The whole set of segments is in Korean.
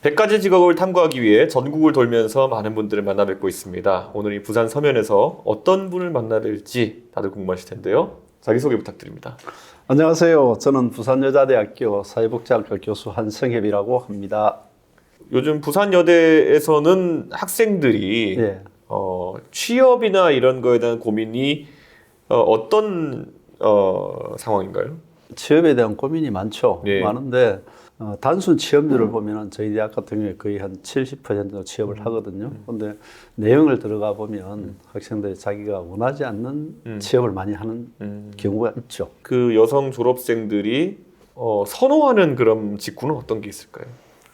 100가지 직업을 탐구하기 위해 전국을 돌면서 많은 분들을 만나 뵙고 있습니다. 오늘 이 부산 서면에서 어떤 분을 만나 뵐지 다들 궁금하실 텐데요. 자기소개 부탁드립니다. 안녕하세요. 저는 부산여자대학교 사회복지학과 교수 한성협이라고 합니다. 요즘 부산여대에서는 학생들이 예. 취업이나 이런 거에 대한 고민이 어떤 상황인가요? 취업에 대한 고민이 많죠. 예. 많은데 단순 취업률을 보면 저희 대학 같은 경우에 거의 한 70% 취업을 하거든요. 그런데 내용을 들어가 보면 학생들이 자기가 원하지 않는 취업을 많이 하는 경우가 있죠. 그 여성 졸업생들이 선호하는 그런 직군은 어떤 게 있을까요?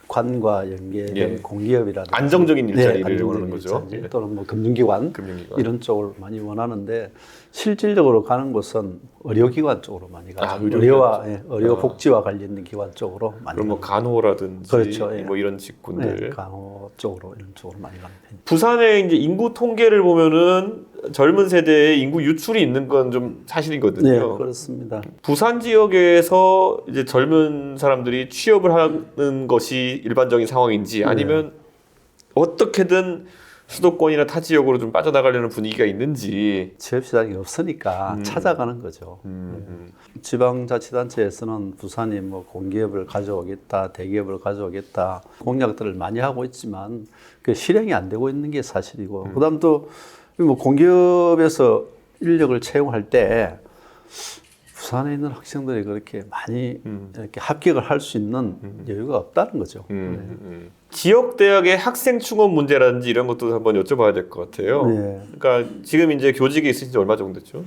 관과 연계된 예. 공기업이라든지 안정적인 일자리를 안정적인 원하는 거죠. 일자리, 예. 또는 뭐 금융기관, 금융기관. 이런 쪽을 많이 원하는데 실질적으로 가는 곳은 의료기관 쪽으로 많이 가죠. 의료 복지와 관련된 기관 쪽으로 많이 그럼 뭐 갑니다. 간호라든지 그렇죠. 예. 뭐 이런 직군들. 네, 간호 쪽으로 이런 쪽으로 많이 가는 편이죠. 부산의 이제 인구 통계를 보면은 젊은 세대의 인구 유출이 있는 건 좀 사실이거든요. 네, 그렇습니다. 부산 지역에서 이제 젊은 사람들이 취업을 하는 것이 일반적인 상황인지 아니면 어떻게든 수도권이나 타 지역으로 좀 빠져나가려는 분위기가 있는지. 취업 시장이 없으니까 찾아가는 거죠. 지방자치단체에서는 부산이 뭐 공기업을 가져오겠다, 대기업을 가져오겠다 공약들을 많이 하고 있지만 그 실행이 안 되고 있는 게 사실이고, 그다음 또 뭐 공기업에서 인력을 채용할 때 부산에 있는 학생들이 그렇게 많이 이렇게 합격을 할 수 있는 여유가 없다는 거죠. 지역 대학의 학생 충원 문제라든지 이런 것도 한번 여쭤봐야 될 것 같아요. 네. 그러니까 지금 이제 교직에 있으신 지 얼마 정도 됐죠?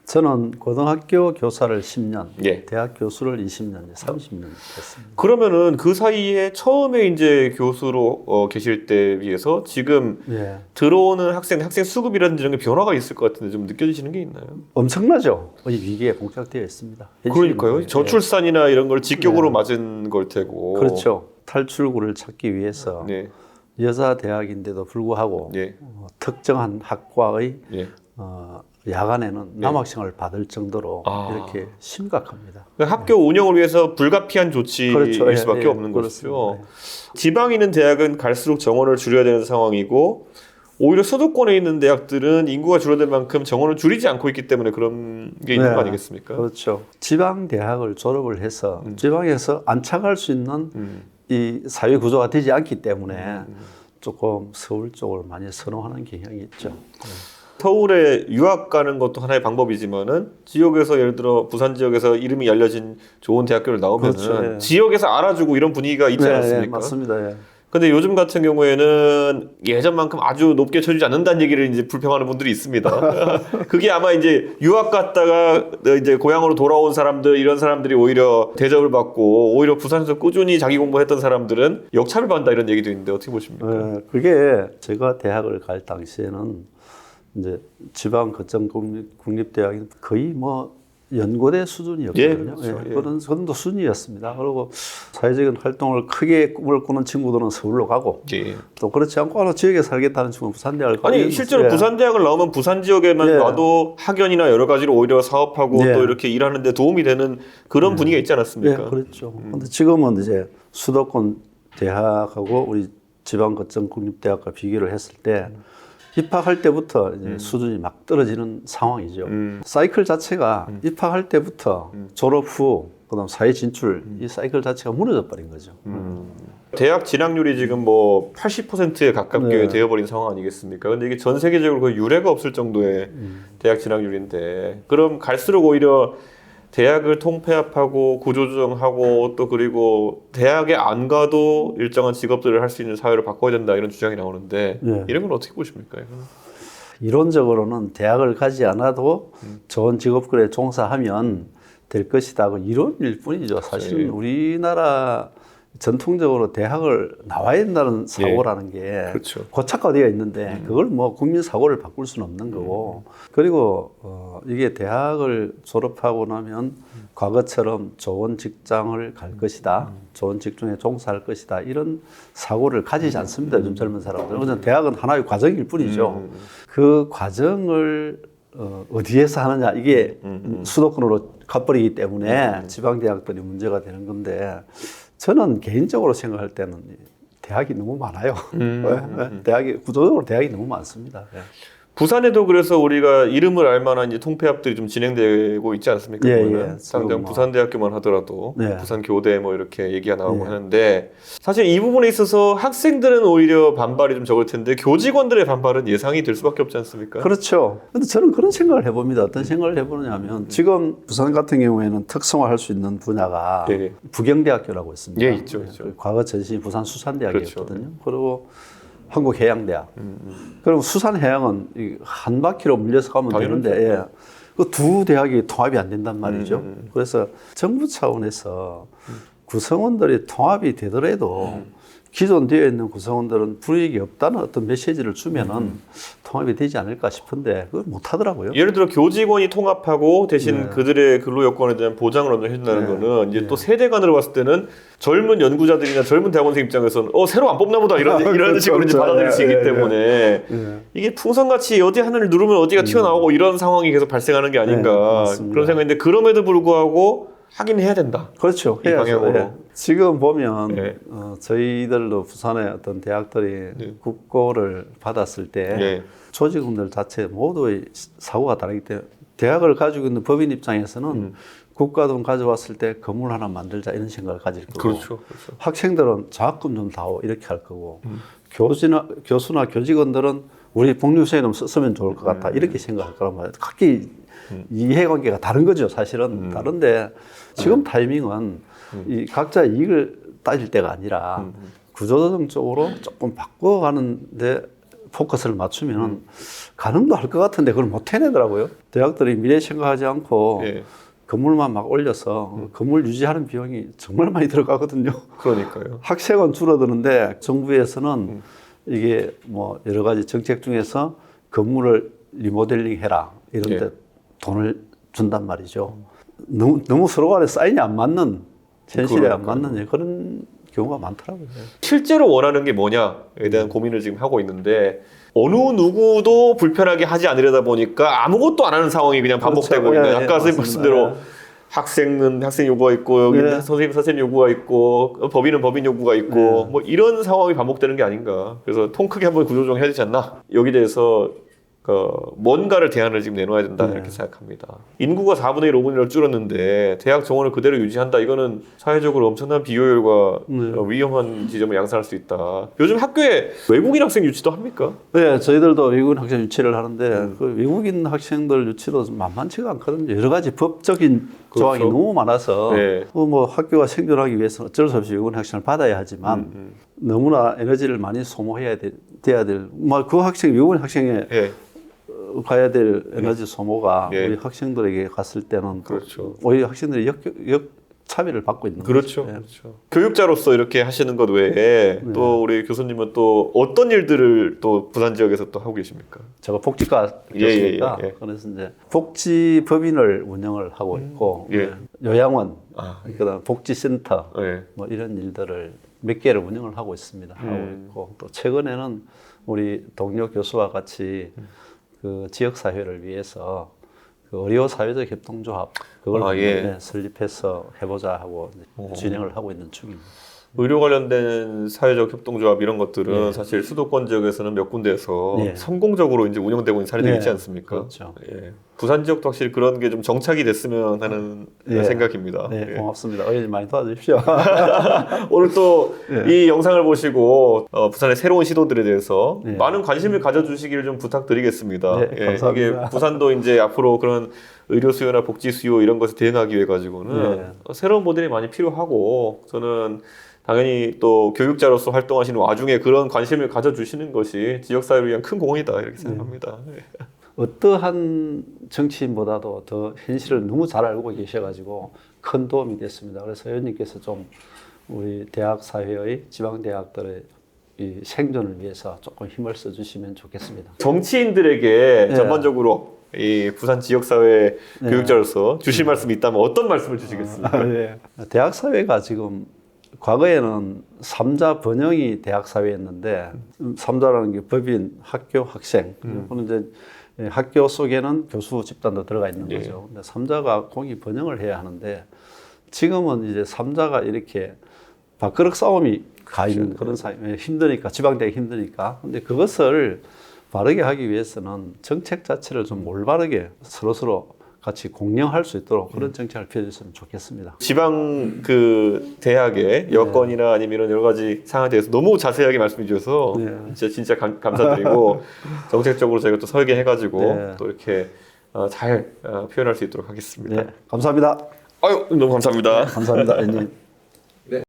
저는 고등학교 교사를 10년, 예. 대학 교수를 20년, 30년 됐습니다. 그러면은 그 사이에 처음에 이제 교수로 계실 때에 비해서 지금 예. 들어오는 학생 수급이라든지 이런 게 변화가 있을 것 같은데 좀 느껴지시는 게 있나요? 엄청나죠. 이 위기에 봉착되어 있습니다. 그러니까요. 예. 저출산이나 이런 걸 직격으로 맞은 걸 테고. 그렇죠. 탈출구를 찾기 위해서 네. 여자 대학인데도 불구하고 예. 특정한 학과의 예. 야간에는 남학생을 받을 정도로 이렇게 심각합니다. 그러니까 학교 운영을 위해서 불가피한 조치일 그렇죠. 수밖에 예, 없는 그렇습니다. 것이죠. 지방에 있는 대학은 갈수록 정원을 줄여야 되는 상황이고 오히려 수도권에 있는 대학들은 인구가 줄어들 만큼 정원을 줄이지 않고 있기 때문에 그런 게 있는 거 아니겠습니까? 그렇죠. 지방 대학을 졸업을 해서 지방에서 안착할 수 있는 이 사회 구조가 되지 않기 때문에 조금 서울 쪽을 많이 선호하는 경향이 있죠. 서울에 유학 가는 것도 하나의 방법이지만은 지역에서 예를 들어 부산 지역에서 이름이 알려진 좋은 대학교를 나오면은 그렇죠, 예. 지역에서 알아주고 이런 분위기가 있지 않습니까? 맞습니다. 예. 근데 요즘 같은 경우에는 예전만큼 아주 높게 쳐주지 않는다는 얘기를 이제 불평하는 분들이 있습니다. 그게 아마 이제 유학 갔다가 이제 고향으로 돌아온 사람들, 이런 사람들이 오히려 대접을 받고 오히려 부산에서 꾸준히 자기 공부했던 사람들은 역차별 받는다 이런 얘기도 있는데 어떻게 보십니까? 그게 제가 대학을 갈 당시에는 이제 지방 거점 국립대학이 거의 뭐 연고대 수준이었거든요. 예, 그렇죠. 예. 그런 정도 수준이었습니다. 그리고 사회적인 활동을 크게 꿈을 꾸는 친구들은 서울로 가고 예. 또 그렇지 않고 지역에 살겠다는 친구는 부산대학을 가고. 아니 실제로 부산 대학을 나오면 부산 지역에만 놔도 학연이나 여러 가지로 오히려 사업하고 또 이렇게 일하는데 도움이 되는 그런 분위기가 있지 않았습니까? 네, 그렇죠. 근데 지금은 이제 수도권 대학하고 우리 지방 거점 국립대학과 비교를 했을 때 입학할 때부터 이제 수준이 막 떨어지는 상황이죠. 사이클 자체가 입학할 때부터 졸업 후 그다음 사회 진출 이 사이클 자체가 무너져 버린 거죠. 대학 진학률이 지금 뭐 80%에 가깝게 되어버린 상황 아니겠습니까? 근데 이게 전 세계적으로 거의 유례가 없을 정도의 대학 진학률인데 그럼 갈수록 오히려 대학을 통폐합하고 구조조정하고 또 그리고 대학에 안 가도 일정한 직업들을 할 수 있는 사회로 바꿔야 된다 이런 주장이 나오는데 이런 건 어떻게 보십니까? 이거는? 이론적으로는 대학을 가지 않아도 좋은 직업군에 종사하면 될 것이다. 이론일 뿐이죠. 사실은 우리나라 전통적으로 대학을 나와야 된다는 사고라는 게 그렇죠. 고착화되어 있는데 그걸 뭐 국민 사고를 바꿀 수는 없는 거고, 그리고 이게 대학을 졸업하고 나면 과거처럼 좋은 직장을 갈 것이다, 좋은 직종에 종사할 것이다 이런 사고를 가지지 않습니다. 요즘 젊은 사람들은. 그래서 대학은 하나의 과정일 뿐이죠. 그 과정을 어디에서 하느냐 이게 수도권으로 가버리기 때문에 지방 대학들이 문제가 되는 건데, 저는 개인적으로 생각할 때는 대학이 너무 많아요. 대학이 구조적으로 대학이 너무 많습니다. 예. 부산에도 그래서 우리가 이름을 알만한 이제 통폐합들이 좀 진행되고 있지 않습니까? 예, 보면은 예. 당장 뭐. 부산대학교만 하더라도 네. 부산교대 뭐 이렇게 얘기가 나오고 예. 하는데 사실 이 부분에 있어서 학생들은 오히려 반발이 좀 적을 텐데 교직원들의 반발은 예상이 될 수밖에 없지 않습니까? 그렇죠. 근데 저는 그런 생각을 해봅니다. 어떤 생각을 해보냐면 지금 부산 같은 경우에는 특성화할 수 있는 분야가 예. 부경대학교라고 있습니다. 예, 있죠, 있죠. 과거 전신이 부산수산대학이었거든요. 그렇죠. 그리고 한국해양대학. 그럼 수산해양은 한 바퀴로 물려서 가면 당연하죠. 되는데 예. 그 두 대학이 통합이 안 된단 말이죠. 그래서 정부 차원에서 구성원들이 통합이 되더라도 기존 되어 있는 구성원들은 불이익이 없다는 어떤 메시지를 주면은 통합이 되지 않을까 싶은데 그걸 못 하더라고요. 예를 들어 교직원이 통합하고 대신 네. 그들의 근로 여건에 대한 보장을 먼저 해준다는 네. 거는 이제 네. 또 세대 간으로 봤을 때는 젊은 연구자들이나 젊은 대학원생 입장에서는 새로 안 뽑나 보다 이런 그렇죠, 식으로 이제 그렇죠. 받아들일 수 있기 예, 예, 때문에 예. 이게 풍선같이 어디 하나를 누르면 어디가 튀어나오고 이런 상황이 계속 발생하는 게 아닌가 네, 맞습니다. 그런 생각인데 그럼에도 불구하고 하긴 해야 된다. 그렇죠. 이 방향으로. 예. 지금 보면 네. 저희들도 부산의 어떤 대학들이 네. 국고를 받았을 때 네. 조직원들 자체 모두의 사고가 다르기 때문에 대학을 가지고 있는 법인 입장에서는 국가돈 가져왔을 때 건물 하나 만들자 이런 생각을 가질 거고 그렇죠. 학생들은 장학금 좀 다오 이렇게 할 거고 교수나 교직원들은 우리 복리후생이름 쓰면 좋을 것 같아 이렇게 생각할 거란 말이에요. 각기 이해관계가 다른 거죠. 사실은 다른데 지금 타이밍은 이 각자 이익을 따질 때가 아니라 구조조정적으로 조금 바꿔가는데 포커스를 맞추면 가능도 할 것 같은데 그걸 못 해내더라고요. 대학들이 미래 생각하지 않고 예. 건물만 막 올려서 건물 유지하는 비용이 정말 많이 들어가거든요. 그러니까요. 학생은 줄어드는데 정부에서는 이게 뭐 여러 가지 정책 중에서 건물을 리모델링 해라 이런 데 예. 돈을 준단 말이죠. 너무 서로 간에 사인이 안 맞는 현실에 안 맞는 그런 경우가 많더라고요. 실제로 원하는 게 뭐냐에 대한 고민을 지금 하고 있는데 어느 누구도 불편하게 하지 않으려다 보니까 아무것도 안 하는 상황이 그냥 반복되고 그렇죠. 있는 예, 아까 선생님 맞습니다. 말씀대로 학생은 학생 요구가 있고 여기 네. 선생님 요구가 있고 법인은 법인 요구가 있고 뭐 이런 상황이 반복되는 게 아닌가. 그래서 통 크게 한번 구조조정 해야 되지 않나. 여기 대해서 뭔가를 대안을 지금 내놓아야 된다 이렇게 생각합니다. 인구가 4분의 1, 5분의 1로 줄었는데 대학 정원을 그대로 유지한다. 이거는 사회적으로 엄청난 비효율과 위험한 지점을 양산할 수 있다. 요즘 학교에 외국인 학생 유치도 합니까? 네, 저희들도 외국인 학생 유치를 하는데 그 외국인 학생들 유치도 만만치가 않거든요. 여러 가지 법적인 조항이 그렇죠. 너무 많아서 네. 뭐 학교가 생존하기 위해서는 어쩔 수 없이 외국인 학생을 받아야 하지만 너무나 에너지를 많이 소모해야 돼야 될, 뭐 그 학생 외국인 학생에 예. 가야 될 에너지 소모가 예. 우리 학생들에게 갔을 때는 그렇죠. 오히려 학생들이 역차별을 받고 있는 그렇죠. 거죠. 예. 그렇죠. 교육자로서 이렇게 하시는 것 외에 또 우리 교수님은 또 어떤 일들을 또 부산 지역에서 또 하고 계십니까? 제가 복지과 예, 교수니까 예, 예. 그래서 이제 복지법인을 운영을 하고 있고 예. 요양원, 아, 그다음 복지센터 예. 뭐 이런 일들을 몇 개를 운영을 하고 있습니다. 하고 있고 또 최근에는 우리 동료 교수와 같이 그 지역 사회를 위해서 그 의료 사회적 협동조합 그걸 예. 설립해서 해보자 하고 진행을 하고 있는 중입니다. 의료 관련된 사회적 협동조합 이런 것들은 예. 사실 수도권 지역에서는 몇 군데에서 예. 성공적으로 이제 운영되고 있는 사례들이 예. 있지 않습니까? 그렇죠. 예. 부산 지역도 확실히 그런 게 좀 정착이 됐으면 하는 예. 생각입니다. 네, 예. 고맙습니다. 의원님 많이 도와주십시오. 오늘 또 이 영상을 보시고 부산의 새로운 시도들에 대해서 네. 많은 관심을 가져주시기를 좀 부탁드리겠습니다. 네, 예, 감사합니다. 이게 부산도 이제 앞으로 그런 의료 수요나 복지 수요 이런 것에 대응하기 위해 가지고는 네. 새로운 모델이 많이 필요하고 저는 당연히 또 교육자로서 활동하시는 와중에 그런 관심을 가져주시는 것이 지역사회를 위한 큰 공헌이다 이렇게 생각합니다. 예. 어떠한 정치인보다도 더 현실을 너무 잘 알고 계셔가지고 큰 도움이 됐습니다. 그래서 의원님께서 좀 우리 대학 사회의 지방 대학들의 이 생존을 위해서 조금 힘을 써주시면 좋겠습니다. 정치인들에게 네. 전반적으로 이 부산 지역사회 교육자로서 주실 말씀이 있다면 어떤 말씀을 주시겠습니까? 네. 대학 사회가 지금 과거에는 3자 번영이 대학 사회였는데 3자라는 게 법인, 학교, 학생. 그리고 이제 학교 속에는 교수 집단도 들어가 있는 예. 거죠. 근데 3자가 공이 번영을 해야 하는데 지금은 이제 3자가 이렇게 밥그릇 싸움이 가 있는 그런 사회, 힘드니까 지방대학이 힘드니까. 근데 그것을 바르게 하기 위해서는 정책 자체를 좀 올바르게 서로 같이 공명할 수 있도록 그런 정책을 펴줬으면 좋겠습니다. 지방 그 대학의 여건이나 아니면 이런 여러 가지 상황에 대해서 너무 자세하게 말씀해 주셔서 진짜 감사드리고 정책적으로 저희가 또 설계해가지고 또 이렇게 잘 표현할 수 있도록 하겠습니다. 감사합니다. 아유, 너무 감사합니다. 감사합니다, 의원님.